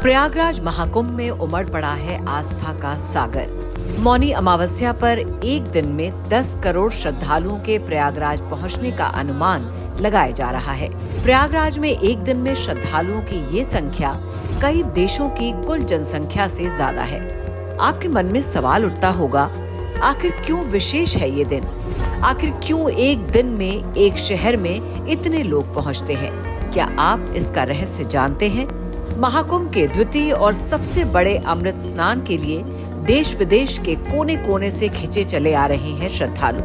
प्रयागराज महाकुंभ में उमड़ पड़ा है आस्था का सागर। मौनी अमावस्या पर एक दिन में 10 करोड़ श्रद्धालुओं के प्रयागराज पहुंचने का अनुमान लगाया जा रहा है। प्रयागराज में एक दिन में श्रद्धालुओं की ये संख्या कई देशों की कुल जनसंख्या से ज्यादा है। आपके मन में सवाल उठता होगा, आखिर क्यों विशेष है ये दिन? आखिर क्यों एक दिन में एक शहर में इतने लोग पहुंचते हैं? क्या आप इसका रहस्य जानते हैं? महाकुंभ के द्वितीय और सबसे बड़े अमृत स्नान के लिए देश विदेश के कोने कोने से खिंचे चले आ रहे हैं श्रद्धालु।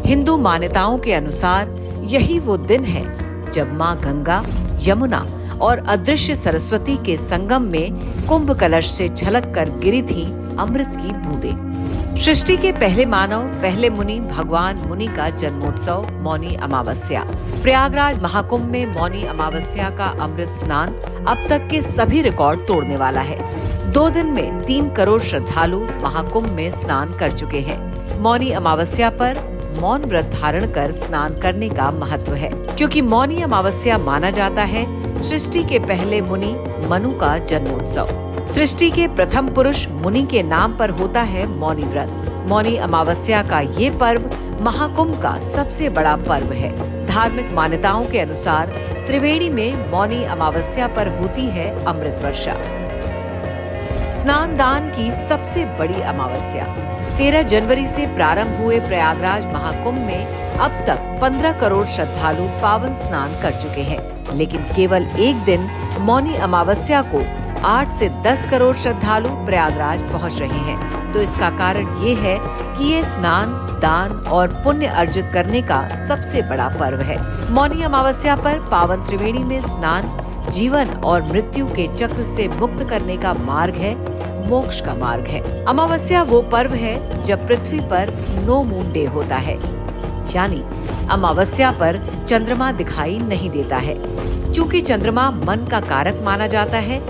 हिंदू मान्यताओं के अनुसार यही वो दिन है जब मां गंगा, यमुना और अदृश्य सरस्वती के संगम में कुंभ कलश से झलक कर गिरी थी अमृत की बूंदें। सृष्टि के पहले मानव, पहले मुनि भगवान मुनि का जन्मोत्सव मौनी अमावस्या। प्रयागराज महाकुंभ में मौनी अमावस्या का अमृत स्नान अब तक के सभी रिकॉर्ड तोड़ने वाला है। 2 दिन में 3 करोड़ श्रद्धालु महाकुंभ में स्नान कर चुके हैं। मौनी अमावस्या पर मौन व्रत धारण कर स्नान करने का महत्व है, क्योंकि मौनी अमावस्या माना जाता है सृष्टि के पहले मुनि मनु का जन्मोत्सव। सृष्टि के प्रथम पुरुष मुनि के नाम पर होता है मौनी व्रत। मौनी अमावस्या का ये पर्व महाकुंभ का सबसे बड़ा पर्व है। धार्मिक मान्यताओं के अनुसार त्रिवेणी में मौनी अमावस्या पर होती है अमृत वर्षा। स्नान दान की सबसे बड़ी अमावस्या। 13 जनवरी से प्रारंभ हुए प्रयागराज महाकुंभ में अब तक 15 करोड़ श्रद्धालु पावन स्नान कर चुके हैं, लेकिन केवल एक दिन मौनी अमावस्या को 8 से 10 करोड़ श्रद्धालु प्रयागराज पहुंच रहे हैं। तो इसका कारण ये है कि ये स्नान, दान और पुण्य अर्जित करने का सबसे बड़ा पर्व है। मौनी अमावस्या पर पावन त्रिवेणी में स्नान जीवन और मृत्यु के चक्र से मुक्त करने का मार्ग है, मोक्ष का मार्ग है। अमावस्या वो पर्व है जब पृथ्वी पर नो मून डे होता है, यानी अमावस्या पर चंद्रमा दिखाई नहीं देता है। क्योंकि चंद्रमा मन का कारक माना जाता है,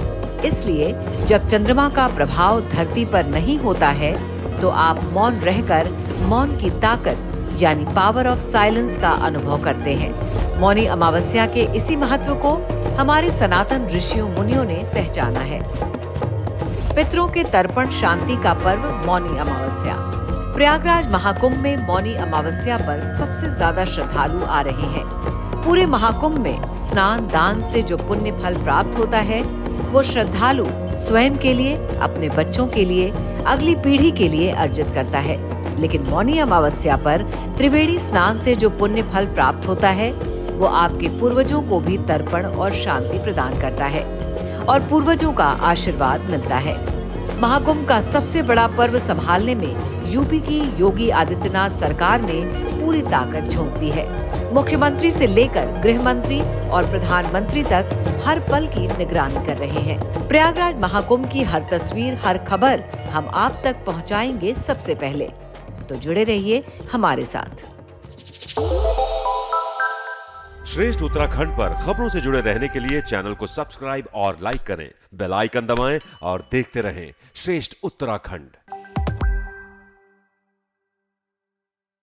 इसलिए जब चंद्रमा का प्रभाव धरती पर नहीं होता है तो आप मौन रहकर मौन की ताकत यानी पावर ऑफ साइलेंस का अनुभव करते हैं। मौनी अमावस्या के इसी महत्व को हमारे सनातन ऋषियों मुनियों ने पहचाना है। पितरों के तर्पण शांति का पर्व मौनी अमावस्या। प्रयागराज महाकुंभ में मौनी अमावस्या पर सबसे ज्यादा श्रद्धालु आ रहे हैं। पूरे महाकुंभ में स्नान दान से जो पुण्य फल प्राप्त होता है वो श्रद्धालु स्वयं के लिए, अपने बच्चों के लिए, अगली पीढ़ी के लिए अर्जित करता है। लेकिन मौनी अमावस्या पर त्रिवेणी स्नान से जो पुण्य फल प्राप्त होता है वो आपके पूर्वजों को भी तर्पण और शांति प्रदान करता है और पूर्वजों का आशीर्वाद मिलता है। महाकुंभ का सबसे बड़ा पर्व संभालने में यूपी की योगी आदित्यनाथ सरकार ने पूरी ताकत झोंक दी है। मुख्यमंत्री से लेकर गृह मंत्री और प्रधानमंत्री तक हर पल की निगरानी कर रहे हैं। प्रयागराज महाकुंभ की हर तस्वीर, हर खबर हम आप तक पहुंचाएंगे सबसे पहले, तो जुड़े रहिए हमारे साथ। श्रेष्ठ उत्तराखंड पर खबरों से जुड़े रहने के लिए चैनल को सब्सक्राइब और लाइक करें, बेल आइकन दबाएं और देखते रहें श्रेष्ठ उत्तराखंड।